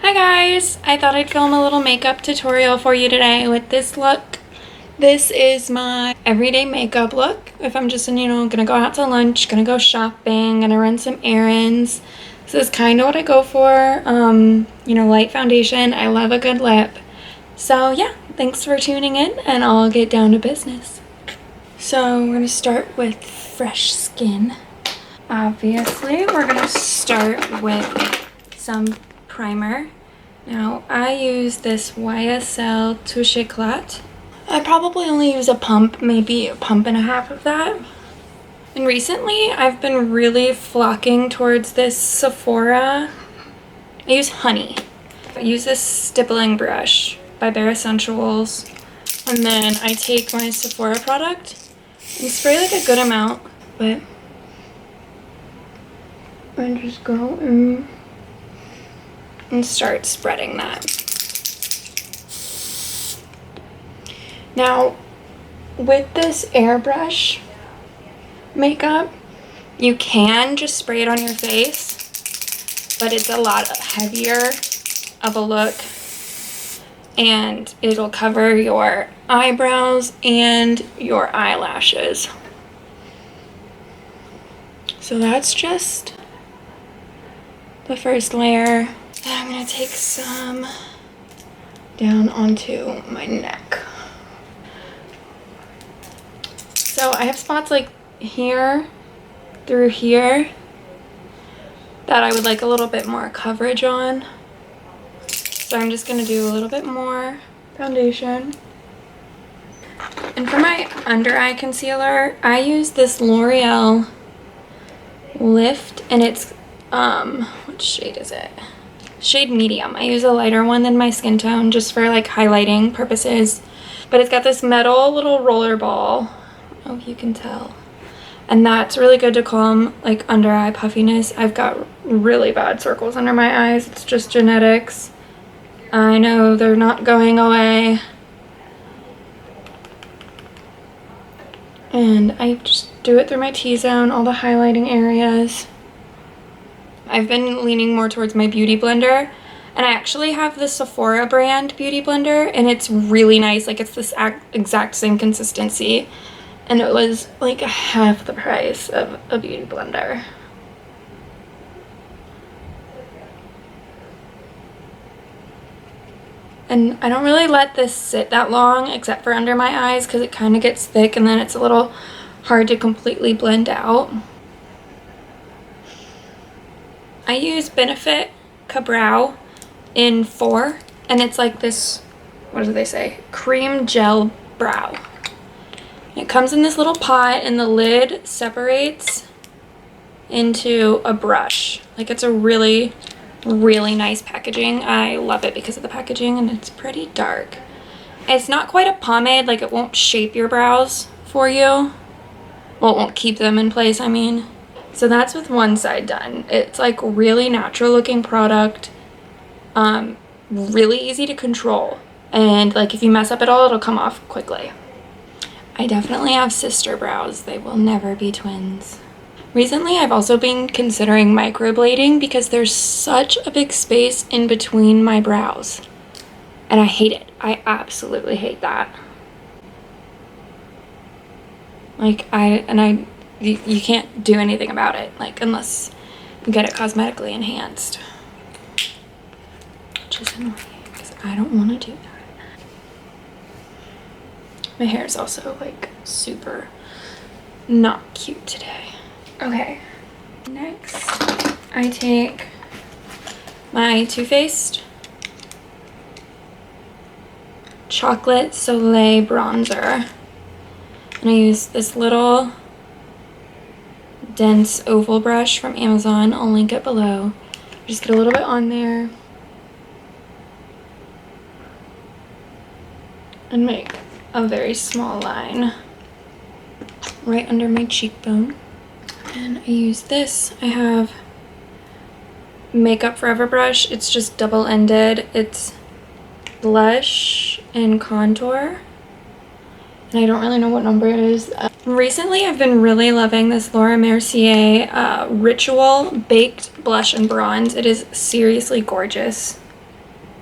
Hi guys! I thought I'd film a little makeup tutorial for you today with this look. This is my everyday makeup look. If I'm just, gonna go out to lunch, gonna go shopping, gonna run some errands. This is kind of what I go for. Light foundation. I love a good lip. So yeah, thanks for tuning in and I'll get down to business. So we're gonna start with fresh skin. Obviously, we're gonna start with some primer. Now, I use this YSL Touche Éclat. I probably only use a pump, maybe a pump and a half of that. And recently, I've been really flocking towards this Sephora. I use Honey. I use this stippling brush by Bare Essentials. And then I take my Sephora product and spray like a good amount, but I just go in and start spreading that. Now, with this airbrush makeup, you can just spray it on your face, but it's a lot heavier of a look, and it'll cover your eyebrows and your eyelashes. So that's just the first layer. Then I'm gonna take some down onto my neck. So I have spots like here through here that I would like a little bit more coverage on. So I'm just gonna do a little bit more foundation. And for my under eye concealer, I use this L'Oreal Lift, and it's what shade is it? Shade medium. I use a lighter one than my skin tone just for like highlighting purposes, but it's got this metal little roller ball. I don't know if you can tell, and that's really good to calm like under eye puffiness. I've got really bad circles under my eyes. It's just genetics. I know they're not going away, and I just do it through my T-zone, all the highlighting areas. I've been leaning more towards my beauty blender, and I actually have the Sephora brand beauty blender, and it's really nice. Like, it's this exact same consistency, and it was like half the price of a beauty blender. And I don't really let this sit that long except for under my eyes because it kind of gets thick and then it's a little hard to completely blend out. I use Benefit Ka-Brow in 4, and it's like this, what do they say? Cream gel brow. It comes in this little pot, and the lid separates into a brush. Like, it's a really, really nice packaging. I love it because of the packaging, and it's pretty dark. It's not quite a pomade, like it won't shape your brows for you. Well, it won't keep them in place, I mean. So that's with one side done. It's like really natural looking product, really easy to control, and like if you mess up at all, it'll come off quickly. I definitely have sister brows. They will never be twins. Recently, I've also been considering microblading because there's such a big space in between my brows, and I hate it. I absolutely hate that. Like, you can't do anything about it, like, unless you get it cosmetically enhanced, which is annoying because I don't want to do that. My hair is also like super not cute today. Okay, next I take my Too Faced Chocolate Soleil bronzer, and I use this little dense oval brush from Amazon. I'll link it below. Just get a little bit on there and make a very small line right under my cheekbone. And I use this. I have Makeup Forever brush. It's just double-ended. It's blush and contour, and I don't really know what number it is. Recently, I've been really loving this Laura Mercier Ritual Baked Blush and Bronze. It is seriously gorgeous.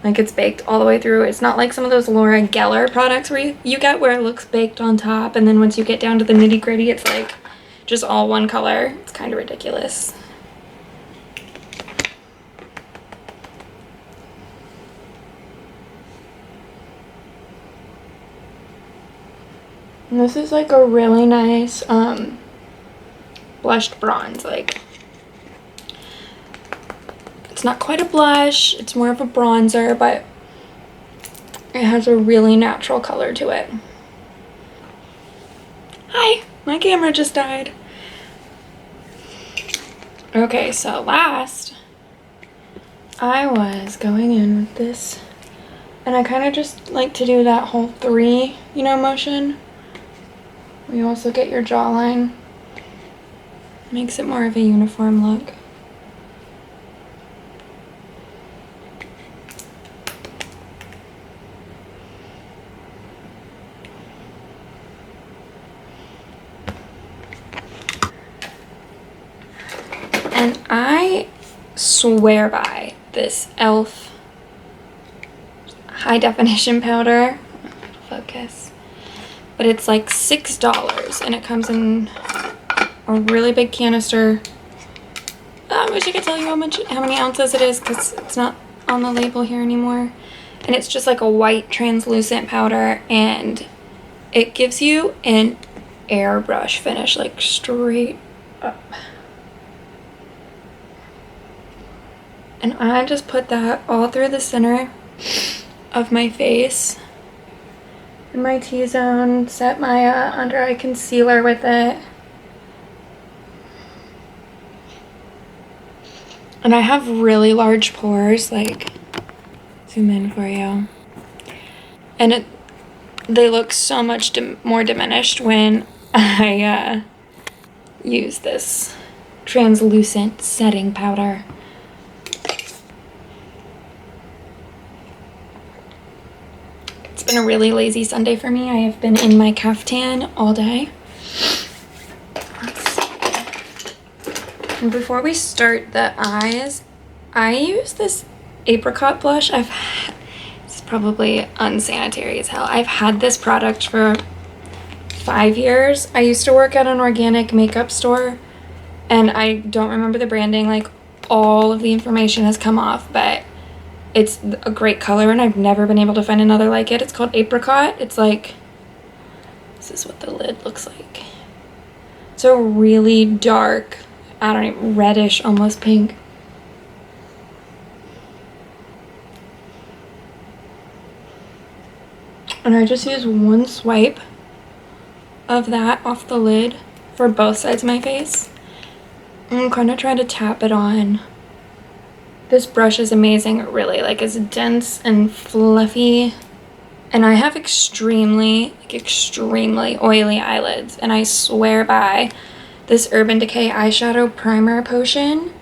Like it's baked all the way through. It's not like some of those Laura Geller products where you get where it looks baked on top, and then once you get down to the nitty gritty, it's like just all one color. It's kind of ridiculous. And this is like a really nice blushed bronze. Like, it's not quite a blush, it's more of a bronzer, but it has a really natural color to it. Hi, my camera just died. Okay, so last, I was going in with this, and I kind of just like to do that whole 3, you know, motion. You also get your jawline. Makes it more of a uniform look. And I swear by this e.l.f. high definition powder. Focus. But it's like $6 and it comes in a really big canister. I wish I could tell you how many ounces it is because it's not on the label here anymore. And it's just like a white translucent powder, and it gives you an airbrush finish, like straight up. And I just put that all through the center of my face. In my T-zone, set my under eye concealer with it. And I have really large pores, like, zoom in for you. And they look so much more diminished when I use this translucent setting powder. It's been a really lazy Sunday for me. I have been in my caftan all day. Let's see. And before we start the eyes, I use this apricot blush. It's probably unsanitary as hell. I've had this product for 5 years. I used to work at an organic makeup store, and I don't remember the branding. Like, all of the information has come off, but it's a great color, and I've never been able to find another like it. It's called Apricot. It's like, this is what the lid looks like. It's a really dark, I don't know, reddish, almost pink. And I just use one swipe of that off the lid for both sides of my face. I'm kind of trying to tap it on. This brush is amazing. It really is dense and fluffy. And I have extremely oily eyelids. And I swear by this Urban Decay Eyeshadow Primer Potion.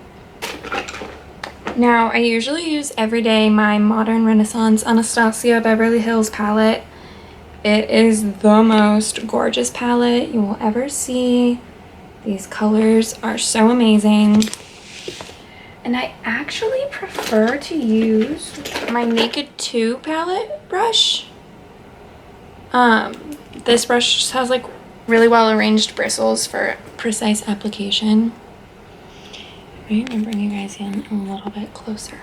Now, I usually use every day my Modern Renaissance Anastasia Beverly Hills palette. It is the most gorgeous palette you will ever see. These colors are so amazing. And I actually prefer to use my Naked 2 palette brush. This brush just has like really well arranged bristles for precise application. Wait, I'm bringing you guys in a little bit closer.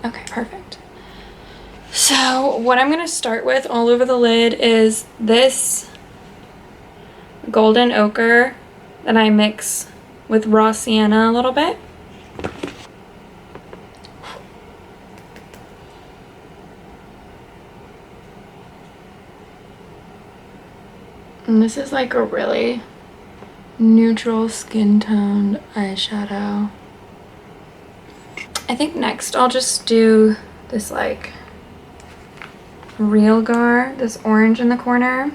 Okay, perfect. So what I'm gonna start with all over the lid is this golden ochre that I mix with raw sienna a little bit. And this is like a really neutral skin toned eyeshadow. I think next I'll just do this like Real Gar, this orange in the corner.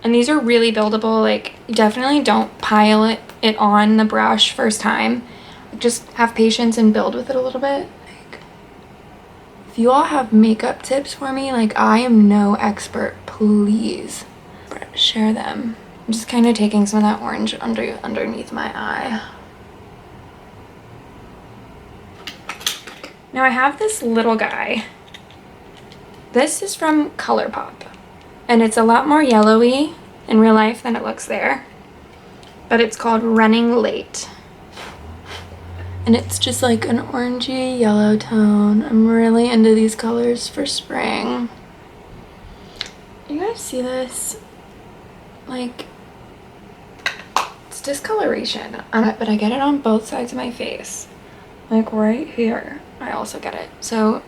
And these are really buildable. Like, you definitely don't pile it on the brush first time. Just have patience and build with it a little bit. Like, if you all have makeup tips for me, like, I am no expert, please share them. I'm just kind of taking some of that orange underneath my eye. Now I have this little guy. This is from ColourPop, and it's a lot more yellowy in real life than it looks there, but it's called Running Late. And it's just like an orangey yellow tone. I'm really into these colors for spring. You guys see this? Like, it's discoloration on it, but I get it on both sides of my face. Like right here, I also get it. So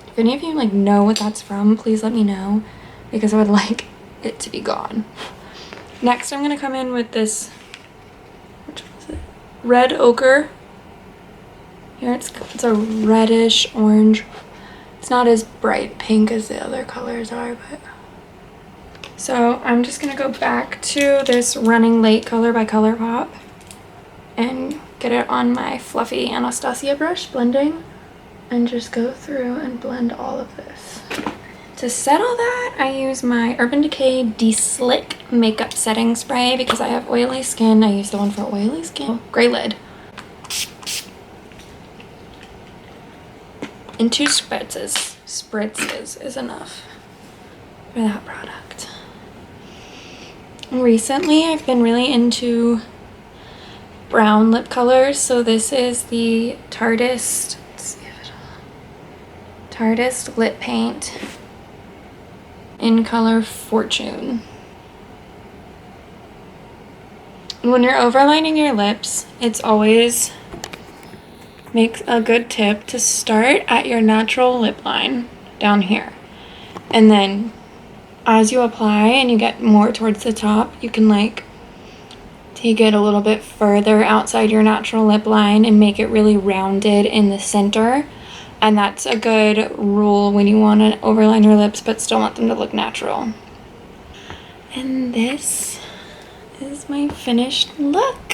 if any of you like know what that's from, please let me know, because I would like it to be gone. Next, I'm gonna come in with this, which was it? Red Ochre. Here it's a reddish orange. It's not as bright pink as the other colors are, but. So I'm just gonna go back to this Running Late color by ColourPop and get it on my fluffy Anastasia brush, blending, and just go through and blend all of this. To set all that, I use my Urban Decay De-Slick makeup setting spray because I have oily skin. I use the one for oily skin. Gray lid. And 2 spritzes is enough for that product. Recently, I've been really into brown lip colors, so this is the Tarteist, Tarteist lip paint in color Fortune. When you're overlining your lips, it's always makes a good tip to start at your natural lip line down here, and then as you apply and you get more towards the top, you can like take it a little bit further outside your natural lip line and make it really rounded in the center. And that's a good rule when you want to overline your lips but still want them to look natural. And this is my finished look.